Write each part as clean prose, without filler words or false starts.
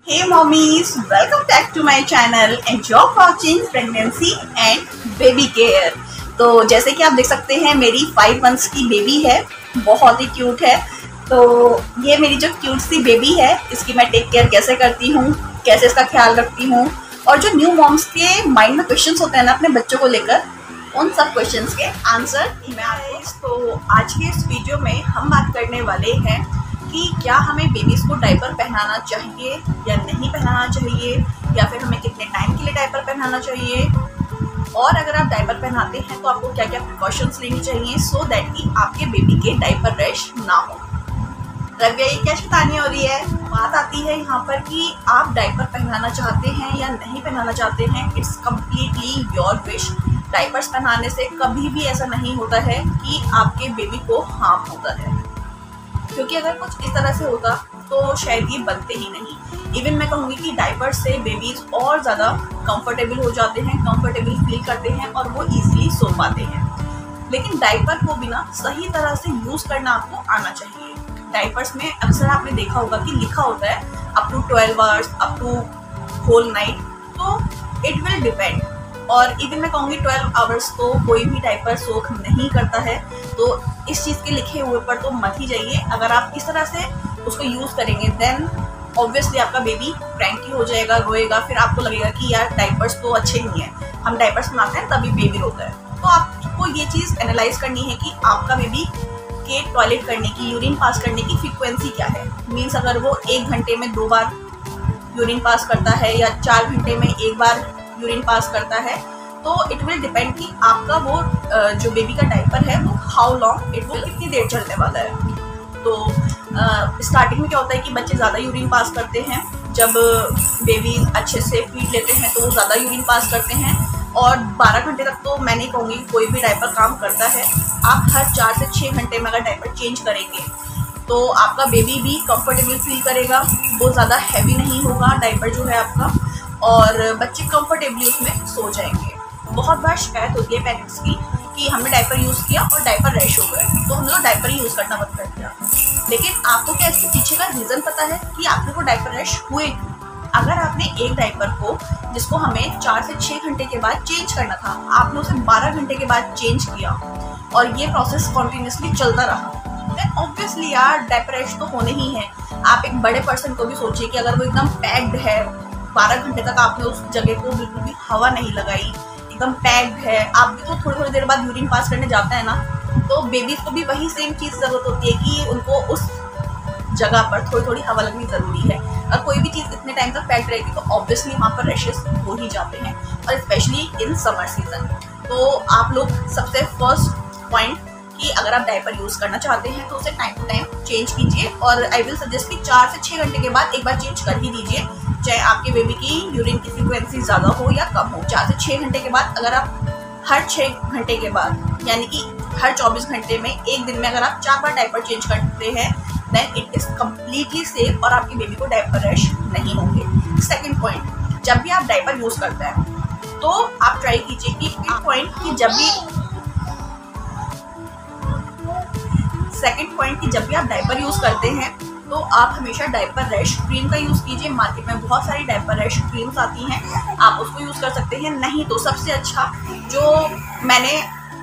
Hey mommies, welcome back to my channel and you're watching pregnancy and baby care। तो जैसे कि आप देख सकते हैं मेरी 5 मंथ्स की बेबी है, बहुत ही क्यूट है। तो ये मेरी जो क्यूट सी बेबी है इसकी मैं टेक केयर कैसे करती हूँ, कैसे इसका ख्याल रखती हूँ और जो न्यू मॉम्स के माइंड में क्वेश्चंस होते हैं ना अपने बच्चों को लेकर, उन सब क्वेश्चंस के आंसर मैं आपको। तो आज के इस वीडियो में हम बात करने वाले हैं कि क्या हमें बेबीज़ को डायपर पहनाना चाहिए या नहीं पहनाना चाहिए, या फिर हमें कितने टाइम के लिए डायपर पहनाना चाहिए, और अगर आप डायपर पहनाते हैं तो आपको क्या क्या प्रिकॉशंस लेनी चाहिए सो दैट कि आपके बेबी के डायपर रैश ना हो। रव्या, ये क्या शैतानी हो रही है? बात आती है यहाँ पर कि आप डायपर पहनाना चाहते हैं या नहीं पहनाना चाहते हैं, it's completely your wish. Diapers पहनाने से कभी भी ऐसा नहीं होता है कि आपके बेबी को हार्म होता है, क्योंकि अगर कुछ इस तरह से होता तो शायद ये बनते ही नहीं। इवन मैं कहूँगी कि डायपर से बेबीज और ज़्यादा कंफर्टेबल हो जाते हैं, कंफर्टेबल फील करते हैं और वो इजीली सो पाते हैं। लेकिन डायपर को भी ना सही तरह से यूज़ करना आपको आना चाहिए। डायपर्स में अक्सर आपने देखा होगा कि लिखा होता है up to 12 hours, up to whole night, तो इट विल डिपेंड। और इवन मैं कहूँगी 12 आवर्स तो कोई भी डायपर सोख नहीं करता है, तो इस चीज़ के लिखे हुए पर तो मत ही जाइए। अगर आप इस तरह से उसको यूज़ करेंगे देन ऑब्वियसली आपका बेबी क्रैंकी हो जाएगा, रोएगा, फिर आपको लगेगा कि यार डायपर्स तो अच्छे नहीं हैं, हम डायपर्स बनाते हैं तभी बेबी रोता है। तो आपको ये चीज़ एनालाइज करनी है कि आपका बेबी के टॉयलेट करने की, यूरिन पास करने की फ्रीक्वेंसी क्या है। मीन्स अगर वो 1 घंटे में 2 बार यूरिन पास करता है या 4 घंटे में 1 बार यूरिन पास करता है, तो इट विल डिपेंड कि आपका वो जो बेबी का डायपर है वो हाउ लॉन्ग इट विल, कितनी देर चलने वाला है। तो स्टार्टिंग में क्या होता है कि बच्चे ज़्यादा यूरिन पास करते हैं, जब बेबी अच्छे से फीड लेते हैं तो वो ज़्यादा यूरिन पास करते हैं, और 12 घंटे तक तो मैं नहीं कहूँगी कोई भी डायपर काम करता है। आप हर 4 से 6 घंटे में अगर डायपर चेंज करेंगे तो आपका बेबी भी कंफर्टेबल फील करेगा, वो ज़्यादा हैवी नहीं होगा डायपर जो है आपका, और बच्चे कंफर्टेबली उसमें सो जाएंगे। बहुत बार शिकायत होती है पेरेंट्स की कि हमने डायपर यूज़ किया और डायपर रैश हो गए, तो हमने तो डायपर ही यूज़ करना बंद कर दिया। लेकिन आपको क्या इसके पीछे का रीज़न पता है कि आपके को डायपर रैश हुए? अगर आपने एक डायपर को, जिसको हमें 4 से 6 घंटे के बाद चेंज करना था, आपने उसे 12 घंटे के बाद चेंज किया और ये प्रोसेस कॉन्टीन्यूसली चलता रहा, देन ऑब्वियसली यार डायपर रैश तो होने ही है। आप एक बड़े पर्सन को भी सोचिए कि अगर वो एकदम पैक्ड है, 12 घंटे तक आपने उस जगह को बिल्कुल भी हवा नहीं लगाई, एकदम पैक्ड है, आप भी तो थोड़ी थोड़ी देर बाद यूरिन पास करने जाता है ना, तो बेबीज को भी वही सेम चीज़ ज़रूरत होती है कि उनको उस जगह पर थोड़ी थोड़ी हवा लगनी ज़रूरी है। और कोई भी चीज़ इतने टाइम तक पैक्ड रहेगी तो ऑब्वियसली वहाँ पर रैशेस हो ही जाते हैं, और स्पेशली इन समर सीजन। तो आप लोग सबसे फर्स्ट पॉइंट कि अगर आप डायपर यूज़ करना चाहते हैं तो उसे टाइम टू टाइम चेंज कीजिए, और आई विल सजेस्ट कि 4 से 6 घंटे के बाद एक बार चेंज कर ही दीजिए, चाहे आपके बेबी की यूरिन की फ्रीक्वेंसी ज़्यादा हो या कम हो। 4 से 6 घंटे के बाद, अगर आप हर 6 घंटे के बाद यानी कि हर 24 घंटे में एक दिन में अगर आप 4 बार डायपर चेंज करते हैं then it is completely safe और आपकी बेबी को डायपर रैश नहीं होंगे। सेकेंड पॉइंट, जब भी आप डायपर यूज़ करते हैं तो आप ट्राई कीजिए कि सेकेंड पॉइंट कि जब भी आप डायपर यूज़ करते हैं तो आप हमेशा डायपर रैश क्रीम का यूज़ कीजिए। मार्केट में बहुत सारी डायपर रैश क्रीम्स आती हैं, आप उसको यूज़ कर सकते हैं। नहीं तो सबसे अच्छा जो मैंने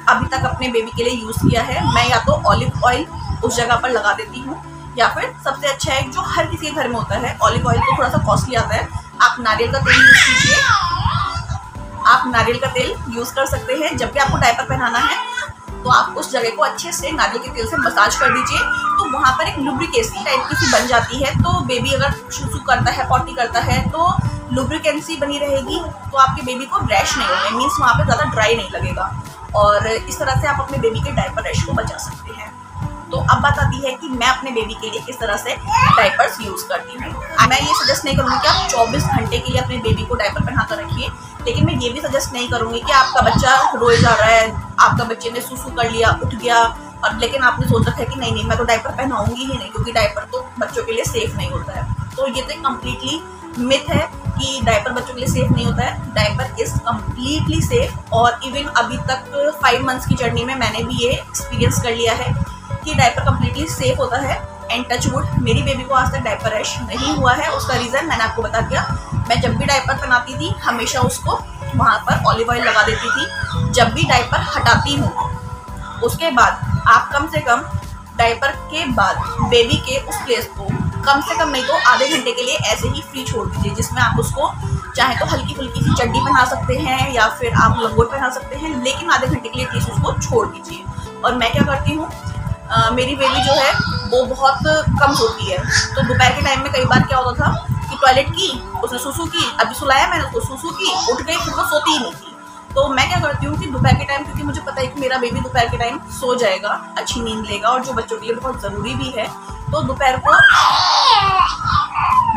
अभी तक अपने बेबी के लिए यूज़ किया है, मैं या तो ऑलिव ऑयल उस जगह पर लगा देती हूँ, या फिर सबसे अच्छा है जो हर किसी के घर में होता है, ऑलिव ऑयल तो थोड़ा सा कॉस्टली आता है, आप नारियल का तेल यूज़ कीजिए। आप नारियल का तेल यूज़ कर सकते हैं। जब भी आपको डायपर पहनाना है तो आप उस जगह को अच्छे से नारियल के तेल से मसाज कर दीजिए, तो वहाँ पर एक लुब्रिकेंसी टाइप की सी बन जाती है। तो बेबी अगर सुसु करता है, पॉटी करता है, तो लुब्रिकेंसी बनी रहेगी, तो आपके बेबी को रैश नहीं होगा, मीन्स वहाँ पर ज़्यादा ड्राई नहीं लगेगा, और इस तरह से आप अपने बेबी के डायपर रैश को बचा सकते हैं। तो अब बात आती है कि मैं अपने बेबी के लिए किस तरह से डायपर्स यूज़ करती हूँ। मैं ये सजेस्ट नहीं करूँगी कि आप 24 घंटे के लिए अपने बेबी को डायपर पहना कर रखिए, लेकिन मैं ये भी सजेस्ट नहीं करूँगी कि आपका बच्चा रोए जा रहा है, आपका बच्चे ने सुसु कर लिया, उठ गया, और लेकिन आपने सोच रखा है कि नहीं मैं तो डायपर पहनाऊंगी ही नहीं, क्योंकि डायपर तो बच्चों के लिए सेफ नहीं होता है। तो ये तो कम्प्लीटली मिथ है कि डायपर बच्चों के लिए सेफ नहीं होता है। डायपर इज़ कम्प्लीटली सेफ, और इवन अभी तक 5 मंथ्स की जर्नी में मैंने भी ये एक्सपीरियंस कर लिया है कि डायपर कम्प्लीटली सेफ होता है। एंड टच वुड मेरी बेबी को आज तक डायपर रैश नहीं हुआ है। उसका रीज़न मैंने आपको बता दिया। मैं जब भी डायपर पहनाती थी हमेशा उसको वहाँ पर ऑलिव ऑयल लगा देती थी। जब भी डायपर हटाती हूँ उसके बाद आप कम से कम डायपर के बाद बेबी के उस प्लेस को कम से कम नहीं तो आधे घंटे के लिए ऐसे ही फ्री छोड़ दीजिए, जिसमें आप उसको चाहे तो हल्की फुल्की सी चड्डी पहना सकते हैं या फिर आप लंगोट पहना सकते हैं, लेकिन आधे घंटे के लिए एटलीस्ट उसको छोड़ दीजिए। और मैं क्या करती हूँ, मेरी बेबी जो है वो बहुत कम सोती है, तो दोपहर के टाइम में कई बार क्या होता था कि टॉयलेट की, उसने सुसु की, अभी सुलाया मैंने उसको, सुसु की, उठ गई, फिर वो सोती ही नहीं थी। तो मैं क्या करती हूँ कि दोपहर के टाइम, क्योंकि मुझे पता है कि मेरा बेबी दोपहर के टाइम सो जाएगा, अच्छी नींद लेगा और जो बच्चों के लिए बहुत ज़रूरी भी है, तो दोपहर को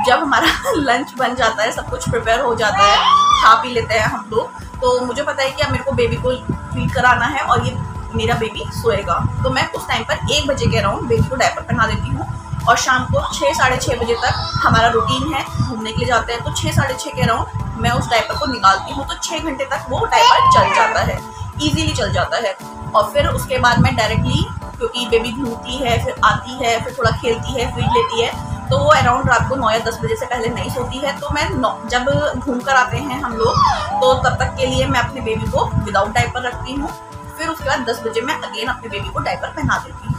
जब हमारा लंच बन जाता है, सब कुछ प्रिपेयर हो जाता है, खा पी लेते हैं हम लोग, तो मुझे पता है कि अब मेरे को बेबी को फीड कराना है और ये मेरा बेबी सोएगा, तो मैं उस टाइम पर 1 बजे के अराउंड बेबी को डायपर पहना देती हूँ। और शाम को 6 साढ़े 6 बजे तक हमारा रूटीन है, घूमने के लिए जाते हैं, तो 6 साढ़े 6 के अराउंड मैं उस डायपर को निकालती हूँ, तो 6 घंटे तक वो डायपर चल जाता है, ईजीली चल जाता है। और फिर उसके बाद मैं डायरेक्टली, क्योंकि बेबी घूमती है, फिर आती है, फिर थोड़ा खेलती है, फीड लेती है, तो वो अराउंड रात को 9 या 10 बजे से पहले नहीं सोती है, तो मैं जब घूम कर आते हैं हम लोग, तो तब तक के लिए मैं अपने बेबी को विदाउट डायपर रखती हूँ। फिर उसके बाद 10 बजे मैं अगेन अपने बेबी को डायपर पहना देती हूँ।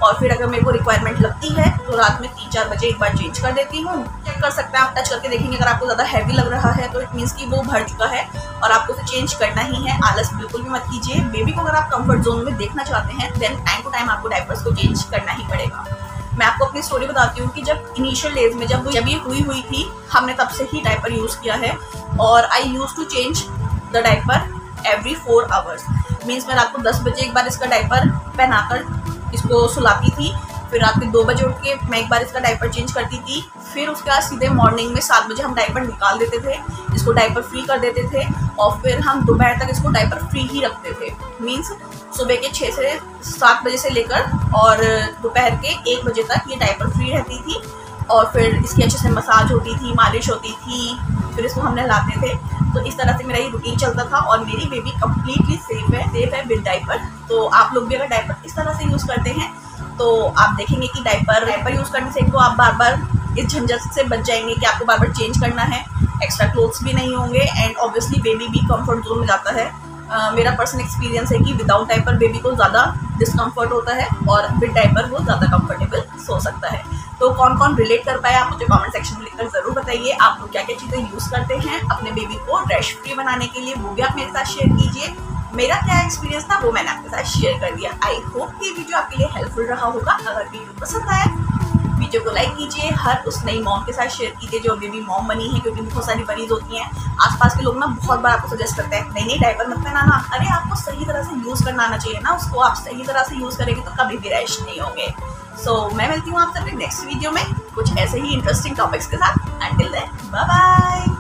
और फिर अगर मेरे को रिक्वायरमेंट लगती है तो रात में 3-4 बजे एक बार चेंज कर देती हूँ। चेक कर सकते हैं आप, टच करके देखेंगे, अगर आपको ज़्यादा हैवी लग रहा है तो इट मीन्स कि वो भर चुका है और आपको उसे चेंज करना ही है। आलस बिल्कुल भी मत कीजिए। बेबी को अगर आप कंफर्ट जोन में देखना चाहते हैं देन टाइम टू टाइम आपको डायपर्स को चेंज करना ही पड़ेगा। मैं आपको अपनी स्टोरी बताती हूँ कि जब इनिशियल डेज में जब ये हुई थी, हमने तब से ही डायपर यूज़ किया है और I use to change the diaper every 4 hours. Means मैं रात को 10 बजे एक बार इसका डायपर पहनाकर इसको सुलाती थी, फिर रात के 2 बजे उठ के मैं एक बार इसका डायपर चेंज करती थी, फिर उसके बाद सीधे मॉर्निंग में 7 बजे हम डायपर निकाल देते थे, इसको डायपर फ्री कर देते थे और फिर हम दोपहर तक इसको डायपर फ्री ही रखते थे। मीन्स सुबह के 6 से 7 बजे से लेकर और दोपहर के 1 बजे तक ये डायपर फ्री रहती थी और फिर इसकी अच्छे से मसाज होती थी, मालिश होती थी, फिर इसको हम नहलाते थे। तो इस तरह से मेरा ये रूटीन चलता था और मेरी बेबी कम्प्लीटली सेफ है विद डायपर। तो आप लोग भी अगर डायपर इस तरह से यूज़ करते हैं तो आप देखेंगे कि डायपर यूज़ करने से तो आप बार बार इस झंझट से बच जाएंगे कि आपको बार बार चेंज करना है, एक्स्ट्रा क्लोथ्स भी नहीं होंगे एंड ऑब्वियसली बेबी भी कंफर्ट जोन में जाता है। मेरा पर्सनल एक्सपीरियंस है कि विदाउट डायपर बेबी को ज़्यादा डिस्कम्फर्ट होता है और विद डायपर वो ज़्यादा कंफर्टेबल सो सकता है। तो कौन कौन रिलेट कर पाए आप मुझे कमेंट सेक्शन में लिखकर ज़रूर बताइए। आप लोग क्या क्या चीज़ें यूज़ करते हैं अपने बेबी को रैश फ्री बनाने के लिए, वो भी आप मेरे साथ शेयर कीजिए। मेरा क्या एक्सपीरियंस था वो मैंने आपके साथ शेयर कर दिया। आई होप कि वीडियो आपके लिए हेल्पफुल रहा होगा। अगर वीडियो पसंद आया वीडियो को लाइक कीजिए, हर उस नई मॉम के साथ शेयर कीजिए जो बेबी मॉम बनी है, क्योंकि बहुत सारी मरीज होती हैं। आसपास के लोग ना बहुत बार आपको सजेस्ट करते हैं नहीं डायपर मत पहनाना। अरे आपको सही तरह से यूज़ करना आना चाहिए ना उसको, आप सही तरह से यूज़ करेंगे तो कभी भी रैश नहीं होंगे। सो मैं मिलती हूँ आपसे अपने नेक्स्ट वीडियो में कुछ ऐसे ही इंटरेस्टिंग टॉपिक्स के साथ। Until then bye bye.